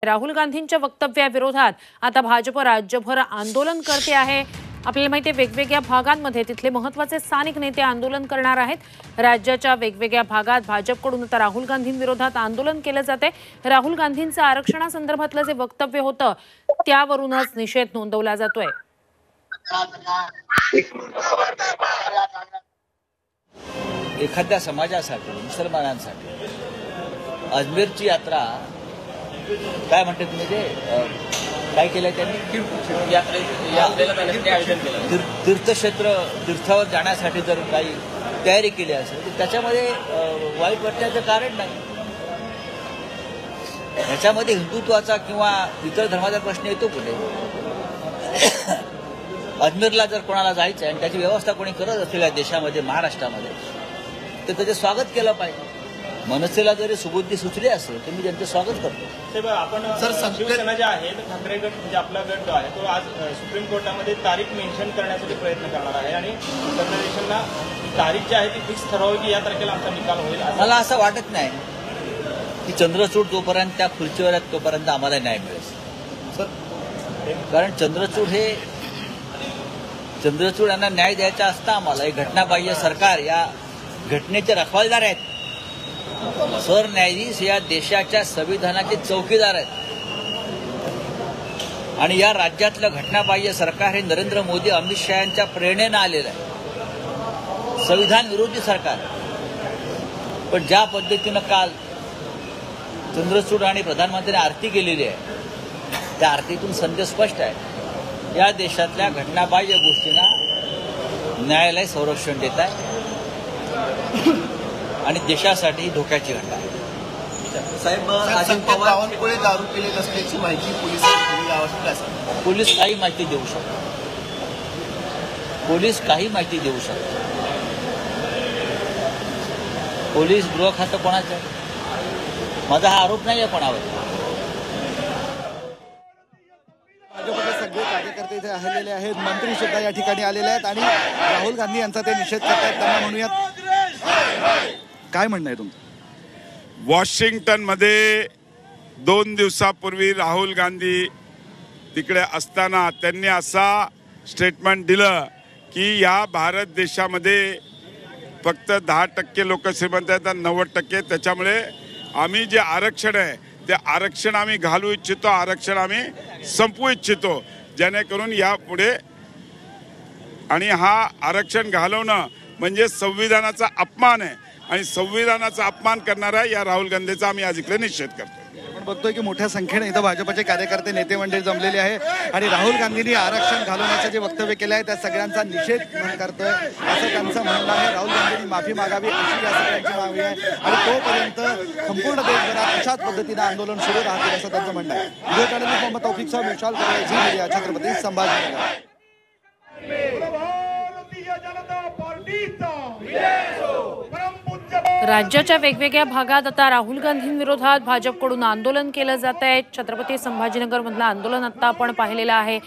राहुल गांधींच्या वक्तव्याविरोधात आता भाजप राज्यभर आंदोलन करते आहे। आपल्याला माहिती आहे वेगवेगळ्या भागांमध्ये तिथले महत्त्वाचे स्थानिक नेते आंदोलन करणार आहेत। राज्याच्या वेगवेगळ्या भागात भाजपकडून आता राहुल गांधींविरोधात आंदोलन केले जाते। राहुल गांधींचं आरक्षणासंदर्भातलं जे वक्तव्य होतं त्यावरूनच निषेध नोंदवला जातोय। एखाद्या समाजासाठी मुसलमानांसाठी अजमेरची यात्रा काय म्हणते तुम्ही ते काय केलं त्यांनी तीर्थक्षेत्र तीर्थावर जाण्यासाठी जर काही तयारी केली असेल तर त्याच्यामध्ये वाईट वाटण्याचं कारण नाही। याच्यामध्ये हिंदुत्वाचा किंवा इतर धर्माचा प्रश्न येतो कुठे? अजमेरला जर कोणाला जायचं आहे आणि त्याची व्यवस्था कोणी करत असेल या देशामध्ये महाराष्ट्रामध्ये तर त्याचं स्वागत केलं पाहिजे। मनसेला जरी सुबुद्धी सुचली असेल तर मी त्यांचं स्वागत करतो। आपण शिवसेना जे आहे ठाकरे गट म्हणजे आपला गट जो आहे तो आज सुप्रीम कोर्टामध्ये तारीख मेन्शन करण्यासाठी प्रयत्न करणार आहे आणि उत्तर प्रदेशांना तारीख जी आहे ती फिक्स ठरवावी की या तारखेला आमचा निकाल होईल। मला असं वाटत नाही की चंद्रचूड जोपर्यंत त्या खुर्चीवर आहेत तोपर्यंत आम्हाला न्याय मिळेल सर, कारण चंद्रचूड यांना न्याय द्यायचा असता आम्हाला। हे घटनाबाह्य सरकार या घटनेचे रखवालदार आहेत। सरन्यायाधीश या देशाच्या संविधानाचे चौकीदार आहेत आणि या राज्यातलं घटनाबाह्य सरकार हे नरेंद्र मोदी अमित शहा यांच्या प्रेरणेनं आलेलं आहे, संविधान विरोधी सरकार। पण ज्या पद्धतीनं काल चंद्रचूड आणि प्रधानमंत्र्यांनी आरती केलेली आहे त्या आरतीतून संदेश स्पष्ट आहे, या देशातल्या घटनाबाह्य गोष्टींना न्यायालय संरक्षण देत आहे आणि देशासाठी धोक्याची घटना आहे। साहेब अजित पवारांकडे दारू पिले असल्याची माहिती पोलिसांनी दिली आहे। पोलीस काही माहिती देऊ शकतात, पोलीस काही माहिती देऊ शकतात। पोलीस गृह खातं कोणाचं आहे? माझा हा आरोप नाही आहे कोणावर। भाजपचे सगळे कार्यकर्ते इथे आलेले आहेत, मंत्री सुद्धा या ठिकाणी आलेले आहेत आणि राहुल गांधी यांचा ते निषेध करतात। त्यांना म्हणूयात काय म्हणणं आहे तुमचं? वॉशिंग्टनमध्ये 2 दिवसापूर्वी राहुल गांधी तिकडे असताना त्यांनी असा स्टेटमेंट दिलं की या भारत देशामध्ये फक्त 10% लोक श्रीमंत आहेत आणि 90% त्याच्यामुळे आम्ही जे आरक्षण आहे ते आरक्षण आम्ही घालू इच्छितो, आरक्षण आम्ही संपवू इच्छितो, जेणेकरून यापुढे आणि हा आरक्षण घालवणं म्हणजे संविधानाचा अपमान आहे आणि संविधानाचा अपमान करणारा या राहुल गांधीचा आम्ही आज इकडे निषेध करतो। आपण बघतोय की मोठ्या संख्येने इथं भाजपचे कार्यकर्ते नेते मंडळी जमलेले आहे आणि राहुल गांधींनी आरक्षण घालवण्याचं जे वक्तव्य केलं आहे त्या सगळ्यांचा निषेध करतोय असं त्यांचं म्हणणं आहे। राहुल गांधींनी माफी मागावी अशी या सगळ्यांची मागणी आहे आणि तोपर्यंत संपूर्ण देशभरात अशाच पद्धतीनं आंदोलन सुरू राहतील असं त्यांचं म्हणणं आहे। व्हिडिओ जर्नलिस्ट मोहम्मद तौफिकसह विशाल करणे, झी मीडिया, छत्रपती संभाजीनगर। राज्याच्या वेगवेगळ्या भागात आता राहुल गांधींविरोधात भाजपकडून आंदोलन केलं जात आहे। छत्रपती संभाजीनगर मधलं आंदोलन आता आपण पाहिलेलं आहे।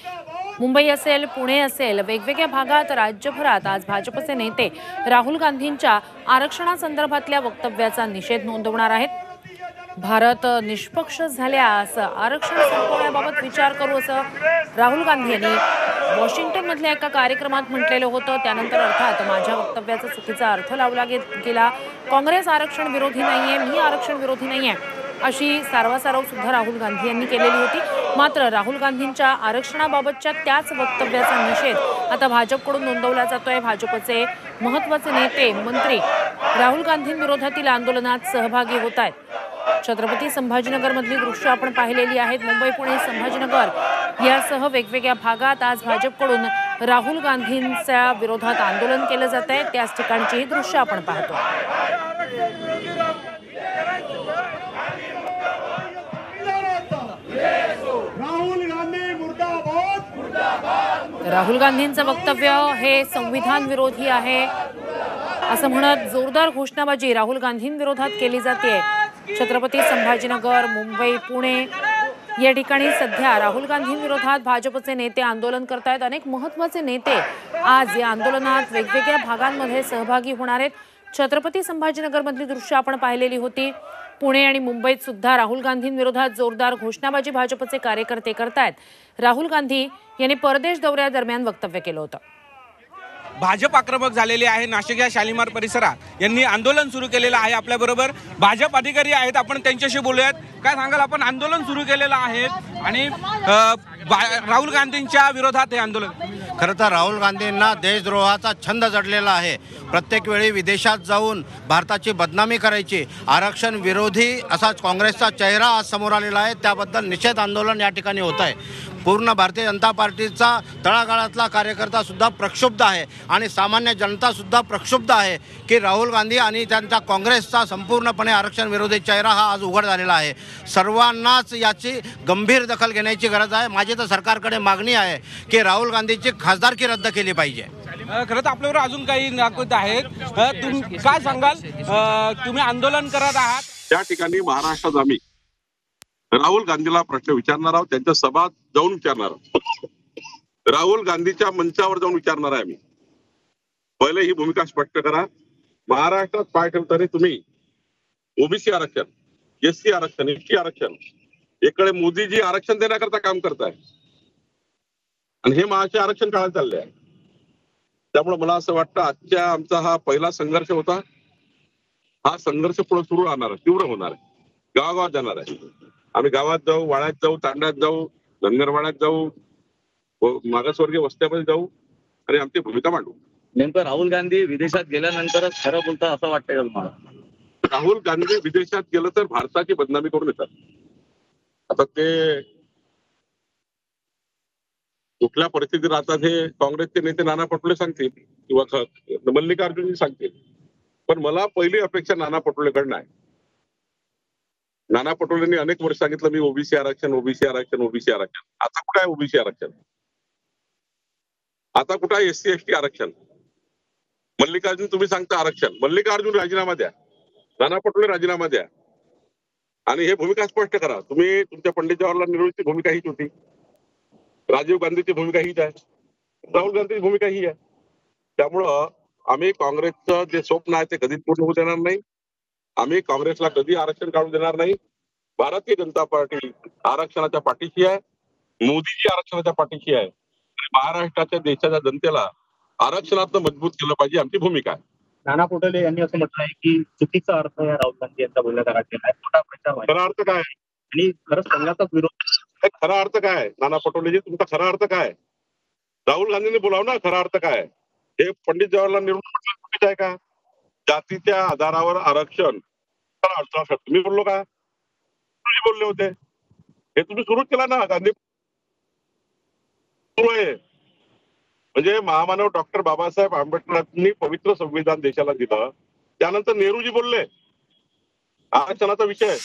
मुंबई असेल, पुणे असेल, वेगवेगळ्या भागात राज्यभरात आज भाजपचे नेते राहुल गांधींच्या आरक्षणासंदर्भातल्या वक्तव्याचा निषेध नोंदवणार आहेत। भारत निष्पक्ष झाल्यास आरक्षण संपवण्याबाबत विचार करू असं राहुल गांधी यांनी वॉशिंग्टनमधल्या एका कार्यक्रमात म्हटलेलं होतं। त्यानंतर अर्थात माझ्या वक्तव्याचा चुकीचा अर्थ लावला गेला, काँग्रेस आरक्षण विरोधी नाहीये, मी आरक्षण विरोधी नाहीये अशी सारवासारव सुद्धा राहुल गांधी यांनी केलेली होती। मात्र राहुल गांधींच्या आरक्षणाबाबतच्या त्याच वक्तव्याचा निषेध आता भाजपकडून नोंदवला जातोय। भाजपचे महत्त्वाचे नेते मंत्री राहुल गांधींविरोधातील आंदोलनात सहभागी होत आहेत। छत्रपती संभाजीनगर मधली दृश्य आपण पाहिलेली आहेत। मुंबई, पुणे, संभाजीनगर यासह वेगवेगळ्या भागात आज भाजपकडून राहुल गांधींच्या विरोधात आंदोलन केलं जात आहे। त्याच ठिकाणची ही दृश्य आपण पाहतो। राहुल गांधींचं वक्तव्य हे संविधान विरोधी आहे असं म्हणत जोरदार घोषणाबाजी राहुल गांधींविरोधात केली जाते। छत्रपती संभाजीनगर, मुंबई, पुणे या ठिकाणी सध्या राहुल गांधींविरोधात भाजपचे नेते आंदोलन करतायत। अनेक महत्त्वाचे नेते आज या आंदोलनात वेगवेगळ्या भागांमध्ये सहभागी होणार आहेत। छत्रपती संभाजीनगर मधली दृश्य आपण पाहिलेली होती। पुणे आणि मुंबईत सुद्धा राहुल गांधींविरोधात जोरदार घोषणाबाजी भाजपचे कार्यकर्ते करतायत। राहुल गांधी यांनी परदेश दौऱ्यादरम्यान वक्तव्य केलं होतं। भाजप आक्रमक झालेले आहे। नाशिक या शालिमार परिसरात यांनी आंदोलन सुरू केलेलं आहे। आपल्याबरोबर भाजप अधिकारी आहेत, आपण त्यांच्याशी बोलूयात। काय सांगाल, आपण आंदोलन सुरू केलेलं आहे आणि राहुल गांधींच्या विरोधात हे आंदोलन? खरं तर राहुल गांधींना देशद्रोहाचा छंद जडलेला आहे। प्रत्येक वेळी विदेशात जाऊन भारताची बदनामी करायची, आरक्षण विरोधी असा काँग्रेसचा चेहरा आज समोर आलेला आहे। त्याबद्दल निषेध आंदोलन या ठिकाणी होत आहे। पूर्ण भारतीय जनता पार्टीचा तळागाळातला कार्यकर्ता सुद्धा प्रक्षुब्ध आहे आणि सामान्य जनता सुद्धा प्रक्षुब्ध आहे की राहुल गांधी आणि त्यांचा काँग्रेसचा संपूर्णपणे आरक्षण विरोधी चेहरा हा आज उघड झालेला आहे। सर्वांनाच याची गंभीर दखल घेण्याची गरज आहे। माझी तर सरकारकडे मागणी आहे की राहुल गांधीची खासदारकी रद्द केली पाहिजे। खरं तर आपल्यावर अजून काही नागरिक आहेत, तुम्ही काय सांगाल? तुम्ही आंदोलन करत आहात त्या ठिकाणी महाराष्ट्रात आम्ही राहुल गांधीला प्रश्न विचारणार आहोत, त्यांच्या सभा जाऊन विचारणार आहोत, राहुल गांधीच्या मंचावर जाऊन विचारणार आहे आम्ही। पहिले ही भूमिका स्पष्ट करा, महाराष्ट्रात पाय ठेवताना तुम्ही ओबीसी आरक्षण, एससी आरक्षण, एसटी आरक्षण, इकडे मोदीजी आरक्षण देण्याकरता काम करताय आणि हे महाराष्ट्र आरक्षण काढायला चालले आहे। त्यामुळे मला असं वाटतं आजच्या आमचा हा पहिला संघर्ष होता, हा संघर्ष पुढे सुरू राहणार आहे, तीव्र होणार आहे, गावागावात जाणार आहे। आम्ही गावात जाऊ, वाड्यात जाऊ, तांड्यात जाऊ, धनगरवाड्यात जाऊ, मागासवर्गीय वस्त्यामध्ये जाऊ आणि आमची भूमिका मांडू। नेमकं राहुल गांधी विदेशात गेल्यानंतरच खरं बोलतात असं वाटतंय का तुम्हाला? राहुल गांधी विदेशात गेलं तर भारताची बदनामी करून येतात। आता ते कुठल्या परिस्थितीत राहतात हे काँग्रेसचे नेते नाना पटोले सांगतील किंवा मल्लिकार्जुनजी सांगतील, पण मला पहिली अपेक्षा नाना पटोलेकडनं आहे। नाना पटोलेंनी अनेक वर्ष सांगितलं मी ओबीसी आरक्षण, ओबीसी आरक्षण, ओबीसी आरक्षण। आता कुठं आहे ओबीसी आरक्षण? आता कुठं आहे एससी एसटी आरक्षण? मल्लिकार्जुन तुम्ही सांगता आरक्षण, मल्लिकार्जुन राजीनामा द्या, नाना पटोले राजीनामा द्या आणि हे भूमिका स्पष्ट करा। तुम्ही तुमच्या पंडित जवाहरलाल नेहरूची भूमिका हीच होती, राजीव गांधीची भूमिका हीच आहे, राहुल गांधीची भूमिका ही आहे। त्यामुळं आम्ही काँग्रेसचं जे स्वप्न आहे ते कधीच पूर्ण होऊ देणार नाही। आम्ही काँग्रेसला कधी आरक्षण काढून देणार नाही। भारतीय जनता पार्टी आरक्षणाच्या पाठीशी आहे, मोदीजी आरक्षणाच्या पाठीशी आहे आणि महाराष्ट्राच्या देशाच्या जनतेला आरक्षणातनं मजबूत केलं पाहिजे, आमची भूमिका आहे। नाना पटोले यांनी असं म्हटलं आहे की चुकीचा अर्थ या राहुल गांधी यांचा बोलण्याचा काढलेला आहे, मोठा प्रचार आहे। खरा अर्थ काय आणि खरंच संघाचा विरोध, खरा अर्थ काय? नाना पटोलेजी तुमचा खरा अर्थ काय? राहुल गांधींनी बोलाव ना, खरा अर्थ काय? हे पंडित जवाहरलाल नेहरू चुकीचं आहे का? जातीच्या आधारावर आरक्षण तुम्ही बोललो का? बोलले होते, हे तुम्ही सुरू केला ना, गांधी सुरू आहे। म्हणजे महामानव डॉक्टर बाबासाहेब आंबेडकरांनी पवित्र संविधान देशाला दिलं, त्यानंतर नेहरूजी बोलले आरक्षणाचा विषय